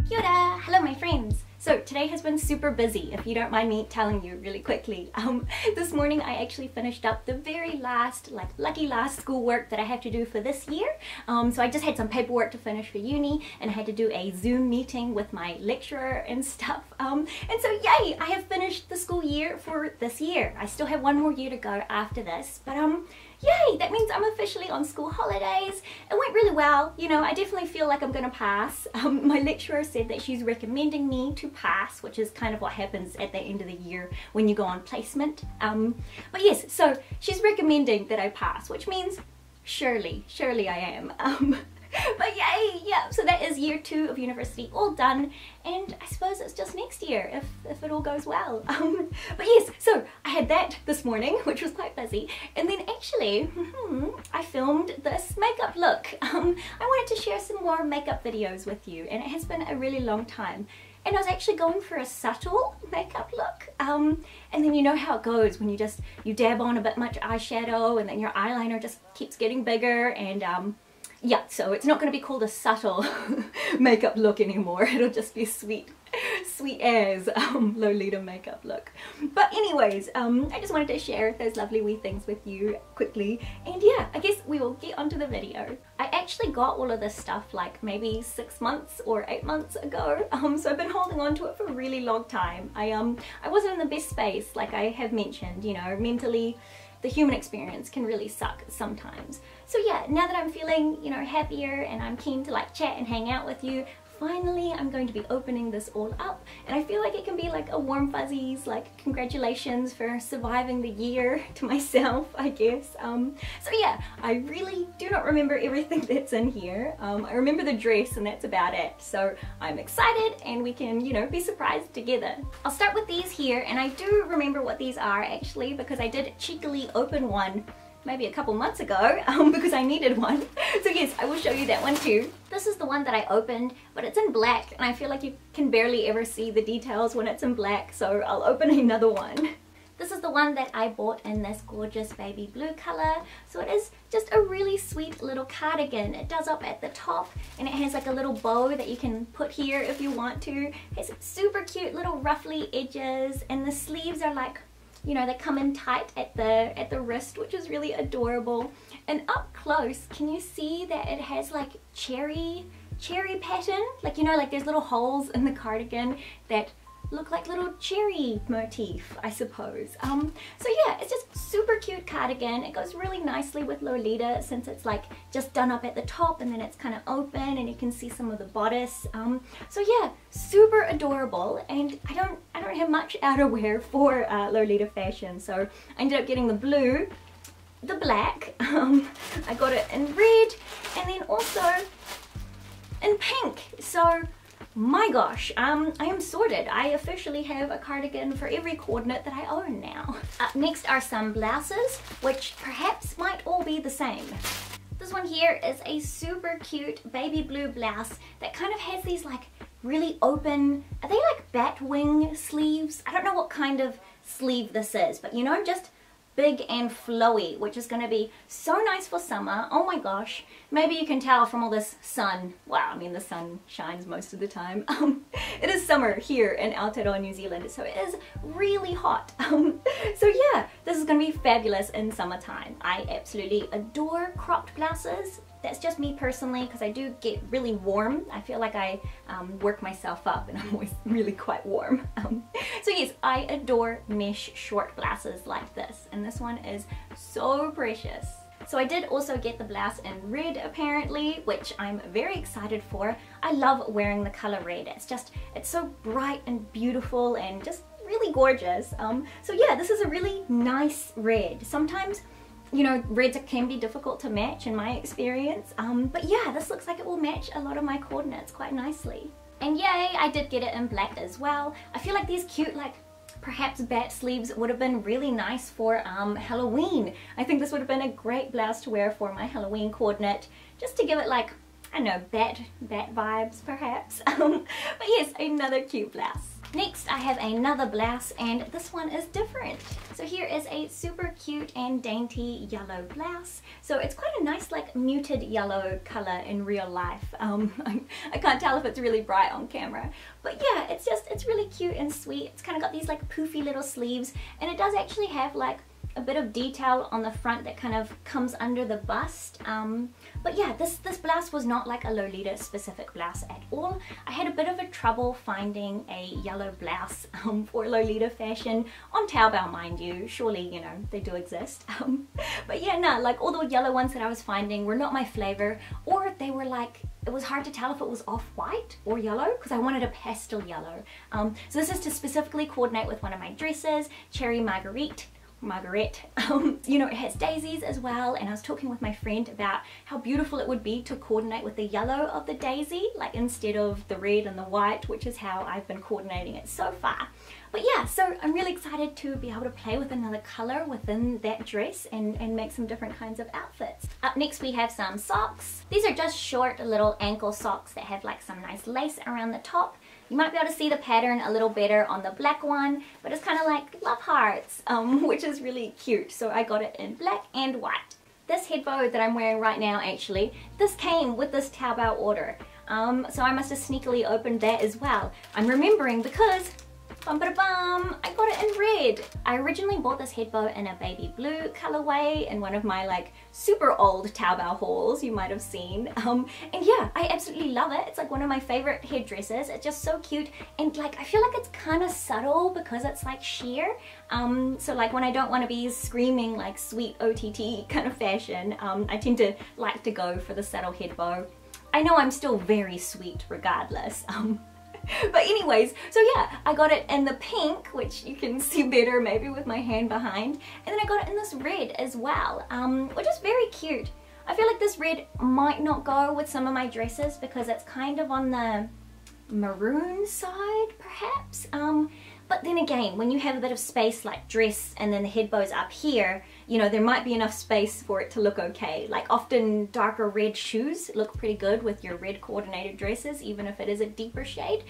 Kia ora! Hello my friends! So today has been super busy, if you don't mind me telling you really quickly. This morning I actually finished up the very last, lucky last schoolwork that I have to do for this year. So I just had some paperwork to finish for uni and I had to do a Zoom meeting with my lecturer and stuff. And so yay! I have finished the school year for this year. I still have one more year to go after this, but yay! That means I'm officially on school holidays. It went really well. You know, I definitely feel like I'm gonna pass. My lecturer said that she's recommending me to pass, which is kind of what happens at the end of the year when you go on placement. But yes, so she's recommending that I pass, which means surely I am. But yay, yeah, so that is year 2 of university all done, and I suppose it's just next year if it all goes well. But yes, so I had that this morning, which was quite busy, and then actually I filmed this makeup look. I wanted to share some more makeup videos with you, and it has been a really long time. And I was actually going for a subtle makeup look, and then you know how it goes when you dab on a bit much eyeshadow and then your eyeliner just keeps getting bigger, and yeah, so it's not going to be called a subtle makeup look anymore. It'll just be sweet as Lolita makeup look. But anyways, I just wanted to share those lovely wee things with you quickly. And yeah, I guess we will get onto the video. I actually got all of this stuff like maybe 6 months or 8 months ago. So I've been holding on to it for a really long time. I wasn't in the best space, like I have mentioned, you know, mentally. The human experience can really suck sometimes. So yeah, now that I'm feeling, you know, happier and I'm keen to like chat and hang out with you, finally I'm going to be opening this all up, and I feel like it can be like a warm fuzzies, like congratulations for surviving the year to myself, I guess. So yeah, I really do not remember everything that's in here. I remember the dress and that's about it. So I'm excited and we can, you know, be surprised together. I'll start with these here, and I do remember what these are actually because I did cheekily open one maybe a couple months ago because I needed one. So yes, I will show you that one too. This is the one that I opened, but it's in black and I feel like you can barely ever see the details when it's in black, so I'll open another one. This is the one that I bought in this gorgeous baby blue color. So it is just a really sweet little cardigan. It does up at the top and it has like a little bow that you can put here if you want to. It has super cute little ruffly edges, and the sleeves are like, you know, they come in tight at the wrist, which is really adorable. And up close, can you see that it has like cherry pattern? Like, you know, like there's little holes in the cardigan that look like little cherry motif, I suppose. So yeah, it's just super cute cardigan. It goes really nicely with Lolita since it's like just done up at the top and then it's kind of open and you can see some of the bodice. So yeah, super adorable, and I don't have much outerwear for Lolita fashion, so I ended up getting the blue, the black, I got it in red, and then also in pink. So my gosh, I am sorted. I officially have a cardigan for every coordinate that I own now. Up next are some blouses, which perhaps might all be the same. This one here is a super cute baby blue blouse that kind of has these like really open, are they like bat wing sleeves? I don't know what kind of sleeve this is, but you know, just big and flowy, which is going to be so nice for summer. Oh my gosh, maybe you can tell from all this sun. Wow, I mean the sun shines most of the time. It is summer here in Aotearoa, New Zealand, so it is really hot. So yeah, this is going to be fabulous in summertime. I absolutely adore cropped blouses. That's just me personally, because I do get really warm. I feel like I work myself up and I'm always really quite warm. So yes, I adore mesh short blouses like this, and this one is so precious. So I did also get the blouse in red apparently, which I'm very excited for. I love wearing the color red. It's so bright and beautiful and just really gorgeous. So yeah, this is a really nice red. Sometimes, you know, reds can be difficult to match in my experience, but yeah, this looks like it will match a lot of my coordinates quite nicely. And yay, I did get it in black as well. I feel like these cute, like, perhaps bat sleeves would have been really nice for Halloween. I think this would have been a great blouse to wear for my Halloween coordinate, just to give it like, I don't know, bat vibes perhaps. But yes, another cute blouse. Next, I have another blouse, and this one is different. So here is a super cute and dainty yellow blouse. So it's quite a nice like muted yellow color in real life. I can't tell if it's really bright on camera, but yeah, it's really cute and sweet. It's kind of got these like poofy little sleeves, and it does actually have like a bit of detail on the front that kind of comes under the bust. But yeah, this blouse was not like a Lolita specific blouse at all. I had a bit of a trouble finding a yellow blouse for Lolita fashion on Taobao, mind you. Surely, you know, they do exist. But yeah, no, like all the yellow ones that I was finding were not my flavor, or they were like, it was hard to tell if it was off-white or yellow because I wanted a pastel yellow. So this is to specifically coordinate with one of my dresses, Cherry Marguerite. You know, it has daisies as well, and I was talking with my friend about how beautiful it would be to coordinate with the yellow of the daisy, like instead of the red and the white, which is how I've been coordinating it so far. But yeah, so I'm really excited to be able to play with another color within that dress and make some different kinds of outfits. Up next we have some socks. These are just short little ankle socks that have like some nice lace around the top. You might be able to see the pattern a little better on the black one, but it's kind of like love hearts, which is really cute. So I got it in black and white. This headbow that I'm wearing right now, actually, this came with this Taobao order. So I must have sneakily opened that as well. I'm remembering because I got it in red. I originally bought this headbow in a baby blue colorway in one of my like super old Taobao hauls you might have seen. And yeah, I absolutely love it. It's like one of my favorite headdresses. It's just so cute, and like I feel like it's kind of subtle because it's like sheer. So like when I don't want to be screaming like sweet OTT kind of fashion, I tend to like to go for the subtle headbow. I know I'm still very sweet regardless. But anyways, so yeah, I got it in the pink, which you can see better maybe with my hand behind, and then I got it in this red as well, which is very cute. I feel like this red might not go with some of my dresses because it's kind of on the maroon side perhaps, but then again, when you have a bit of space like dress and then the headbow's up here, you know, there might be enough space for it to look okay. Like often darker red shoes look pretty good with your red coordinated dresses, even if it is a deeper shade,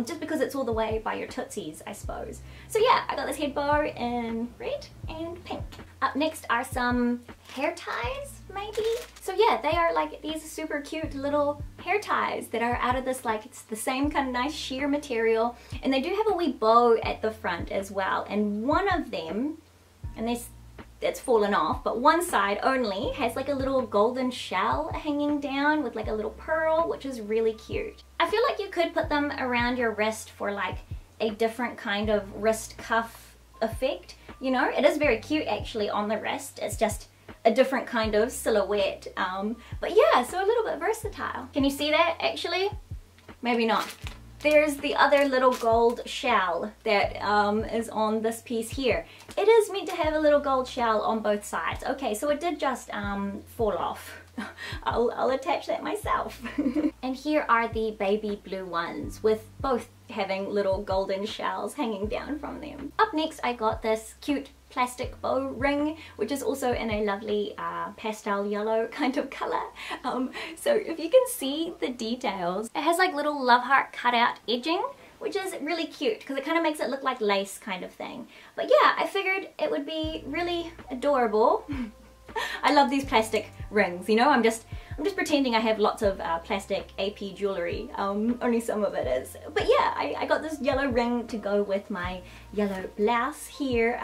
just because it's all the way by your tootsies, I suppose. So yeah, I got this headbow in red and pink. Up next are some hair ties, maybe? So yeah, they are like these super cute little hair ties that are out of this, like, it's the same kind of nice sheer material, and they do have a wee bow at the front as well, and one of them, and it's fallen off, but one side only has like a little golden shell hanging down with like a little pearl, which is really cute. I feel like you could put them around your wrist for like a different kind of wrist cuff effect, you know? It is very cute actually on the wrist. It's just a different kind of silhouette, but yeah, so a little bit versatile. Can you see that actually? Maybe not. There's the other little gold shell that is on this piece here. It is meant to have a little gold shell on both sides. Okay, so it did just fall off. I'll attach that myself. And here are the baby blue ones with both having little golden shells hanging down from them. Up next I got this cute plastic bow ring, which is also in a lovely pastel yellow kind of color. So if you can see the details, it has like little love heart cutout edging, which is really cute because it kind of makes it look like lace kind of thing. But yeah, I figured it would be really adorable. I love these plastic rings, you know, I'm just pretending I have lots of plastic AP jewelry, only some of it is. But yeah, I got this yellow ring to go with my yellow blouse here.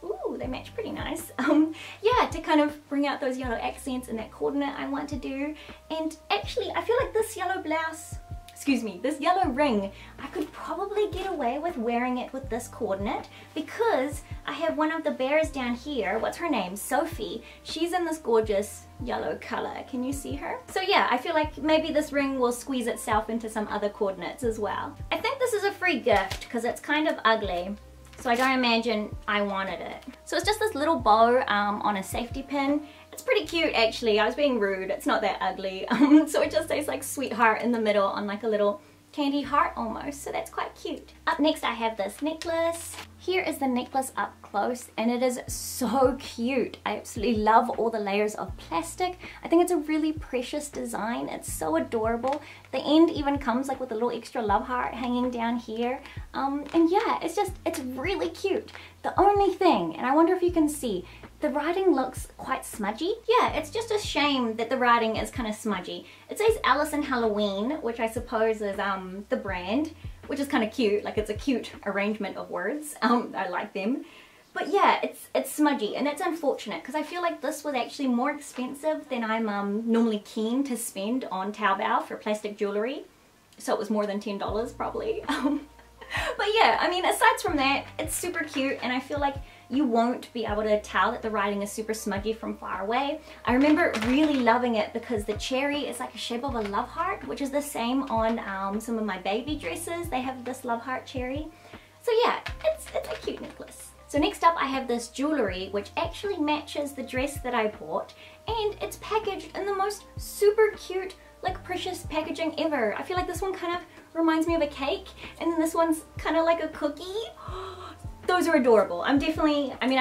Ooh, they match pretty nice. Yeah, to kind of bring out those yellow accents and that coordinate I want to do. And actually, I feel like this yellow blouse, excuse me, this yellow ring, I could probably get away with wearing it with this coordinate because I have one of the bears down here. What's her name? Sophie. She's in this gorgeous yellow color. Can you see her? So yeah, I feel like maybe this ring will squeeze itself into some other coordinates as well. I think this is a free gift because it's kind of ugly, so I don't imagine I wanted it. So it's just this little bow on a safety pin. It's pretty cute actually. I was being rude. It's not that ugly. So it just says like sweetheart in the middle on like a little candy heart almost, so that's quite cute. Up next I have this necklace. Here is the necklace up close, and it is so cute. I absolutely love all the layers of plastic. I think it's a really precious design. It's so adorable. The end even comes like with a little extra love heart hanging down here. And yeah, it's really cute. The only thing, and I wonder if you can see, the writing looks quite smudgy. Yeah, it's just a shame that the writing is kind of smudgy. It says Alice in Halloween, which I suppose is the brand, which is kind of cute. Like, it's a cute arrangement of words. I like them. But yeah, it's smudgy, and that's unfortunate because I feel like this was actually more expensive than I'm normally keen to spend on Taobao for plastic jewelry. So it was more than $10 probably. But yeah, I mean, aside from that, it's super cute, and I feel like you won't be able to tell that the writing is super smudgy from far away. I remember really loving it because the cherry is like a shape of a love heart, which is the same on some of my baby dresses. They have this love heart cherry. So yeah, it's a cute necklace. So next up I have this jewelry which actually matches the dress that I bought, and it's packaged in the most super cute, like precious packaging ever. I feel like this one kind of reminds me of a cake, and then this one's kind of like a cookie. Those are adorable. I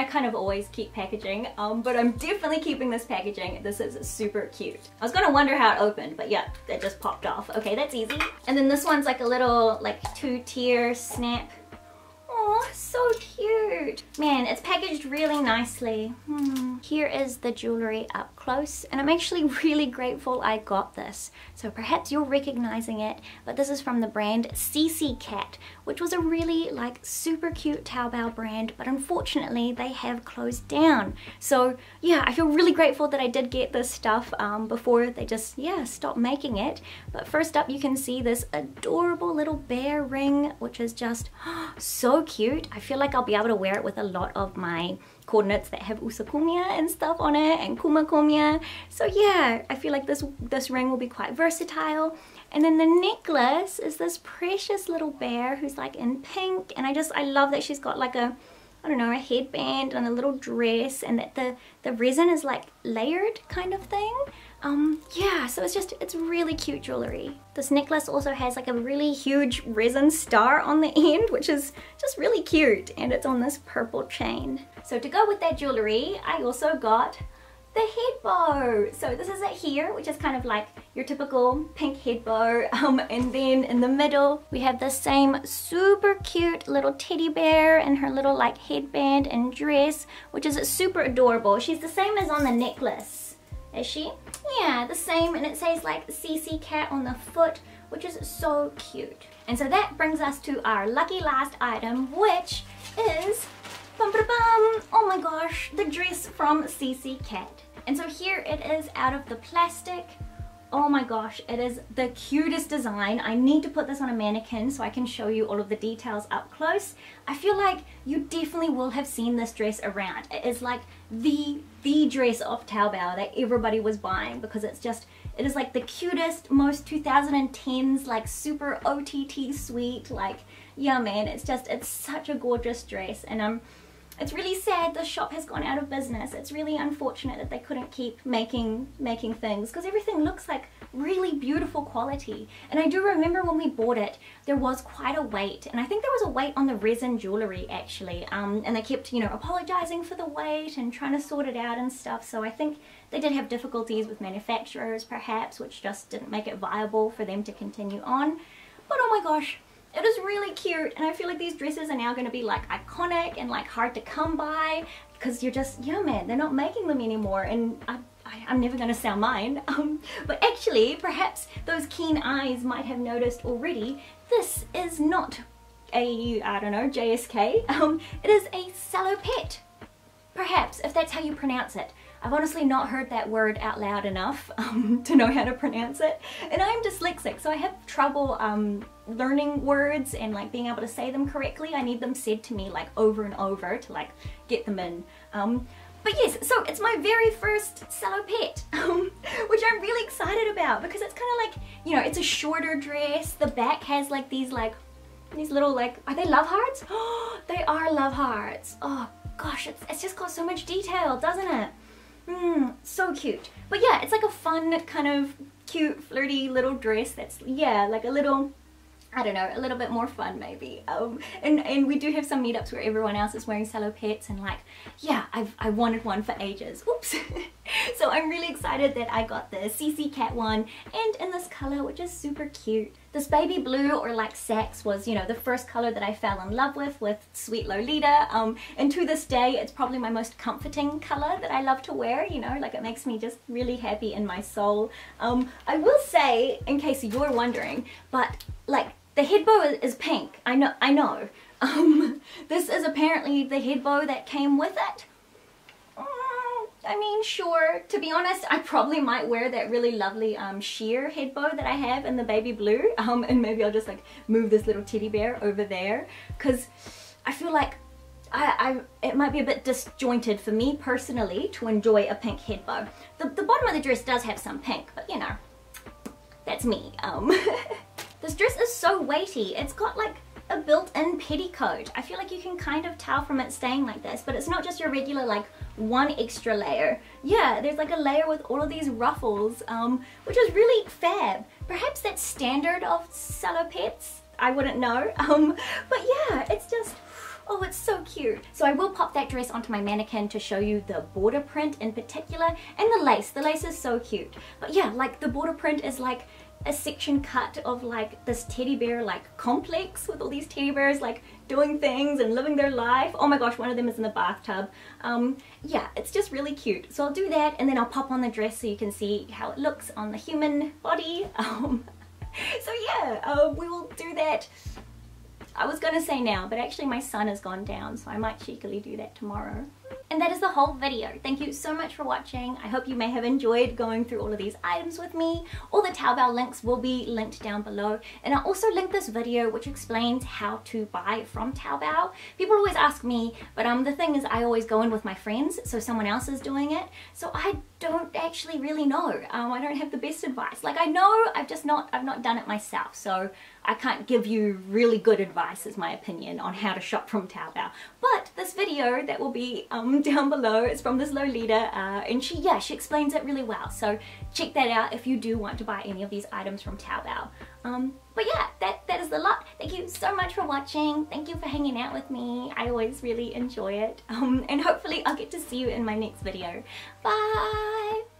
kind of always keep packaging, but I'm definitely keeping this packaging. This is super cute. I was gonna wonder how it opened, but yeah, it just popped off. Okay, that's easy. And then this one's like a little like 2-tier snap. Oh, so cute. Man, it's packaged really nicely. Here is the jewelry up close, and I'm actually really grateful I got this. So perhaps you're recognizing it, but this is from the brand Cat, which was a really like super cute Taobao brand, but unfortunately they have closed down. So yeah, I feel really grateful that I did get this stuff before they just, yeah, stopped making it. But first up you can see this adorable little bear ring, which is just so cute. I feel like I'll be able to wear it with a lot of my coordinates that have usakumya and stuff on it, and kumakumya. So yeah, I feel like this ring will be quite versatile. And then the necklace is this precious little bear who's like in pink, and I love that she's got like a, I don't know, a headband and a little dress, and that the resin is like layered kind of thing. Yeah, so it's really cute jewelry. This necklace also has like a really huge resin star on the end, which is just really cute, and it's on this purple chain. So to go with that jewelry, I also got the head bow. So this is it here, which is kind of like your typical pink head bow. And then in the middle, we have the same super cute little teddy bear and her little like headband and dress, which is super adorable. She's the same as on the necklace. Is she? Yeah, the same, and it says like CC Cat on the foot, which is so cute. And so that brings us to our lucky last item, which is, oh my gosh, the dress from CC Cat. And so here it is out of the plastic. Oh my gosh, it is the cutest design. I need to put this on a mannequin so I can show you all of the details up close. I feel like you definitely will have seen this dress around. It is like the dress off Taobao that everybody was buying, because it is like the cutest, most 2010s, like super OTT sweet, like, yeah man, it's such a gorgeous dress. And it's really sad the shop has gone out of business. It's really unfortunate that they couldn't keep making things, because everything looks like really beautiful quality. And I do remember when we bought it, there was quite a wait, and I think there was a wait on the resin jewelry actually, and they kept, you know, apologizing for the wait and trying to sort it out and stuff. So I think they did have difficulties with manufacturers perhaps, which just didn't make it viable for them to continue on. But oh my gosh, it is really cute, and I feel like these dresses are now going to be like iconic and like hard to come by, because you're just, yeah man, they're not making them anymore, and I'm never going to sell mine. But actually, perhaps those keen eyes might have noticed already, this is not a, I don't know, JSK. It is a salopette, perhaps, if that's how you pronounce it. I've honestly not heard that word out loud enough to know how to pronounce it. And I'm dyslexic, so I have trouble learning words and like being able to say them correctly. I need them said to me like over and over to like get them in. But yes, so it's my very first salopette, which I'm really excited about, because it's kind of like, you know, it's a shorter dress. The back has like these little like, are they love hearts? Oh, they are love hearts. Oh gosh, it's just got so much detail, doesn't it? So cute. But yeah, it's like a fun kind of cute flirty little dress that's, yeah, like a little I don't know, a little bit more fun maybe. And we do have some meetups where everyone else is wearing salopettes, and like, yeah, I wanted one for ages. Oops. So I'm really excited that I got the CC Cat one, and in this color, which is super cute. This baby blue, or like sax, was, you know, the first color that I fell in love with Sweet Lolita. And to this day, it's probably my most comforting color that I love to wear, you know, like it makes me just really happy in my soul. I will say, in case you're wondering, but like, the headbow is pink. I know. This is apparently the headbow that came with it. I mean, sure. To be honest, I probably might wear that really lovely sheer headbow that I have in the baby blue. And maybe I'll just like move this little teddy bear over there, because I feel like it might be a bit disjointed for me personally to enjoy a pink headbow. The bottom of the dress does have some pink, but you know, that's me. This dress is so weighty. It's got like a built-in petticoat. I feel like you can kind of tell from it staying like this, but it's not just your regular like one extra layer. Yeah, there's like a layer with all of these ruffles, which is really fab. Perhaps that's standard of salopettes. I wouldn't know. But yeah, it's just, oh, it's so cute. So I will pop that dress onto my mannequin to show you the border print in particular, and the lace. The lace is so cute. But yeah, like the border print is like a section cut of like this teddy bear like complex with all these teddy bears like doing things and living their life. Oh my gosh, one of them is in the bathtub. Yeah, it's just really cute. So I'll do that, and then I'll pop on the dress so you can see how it looks on the human body. So yeah, we will do that. I was gonna say now, but actually my sun has gone down, so I might cheekily do that tomorrow. And that is the whole video. Thank you so much for watching. I hope you may have enjoyed going through all of these items with me. All the Taobao links will be linked down below. And I'll also link this video which explains how to buy from Taobao. People always ask me, but the thing is I always go in with my friends, so someone else is doing it. So I don't actually really know. I don't have the best advice. Like I know, I've not done it myself. So I can't give you really good advice, is my opinion, on how to shop from Taobao. But this video that will be down below is from this Lolita, and she explains it really well. So check that out if you do want to buy any of these items from Taobao. But yeah, that is the lot. Thank you so much for watching. Thank you for hanging out with me. I always really enjoy it. And hopefully I'll get to see you in my next video. Bye!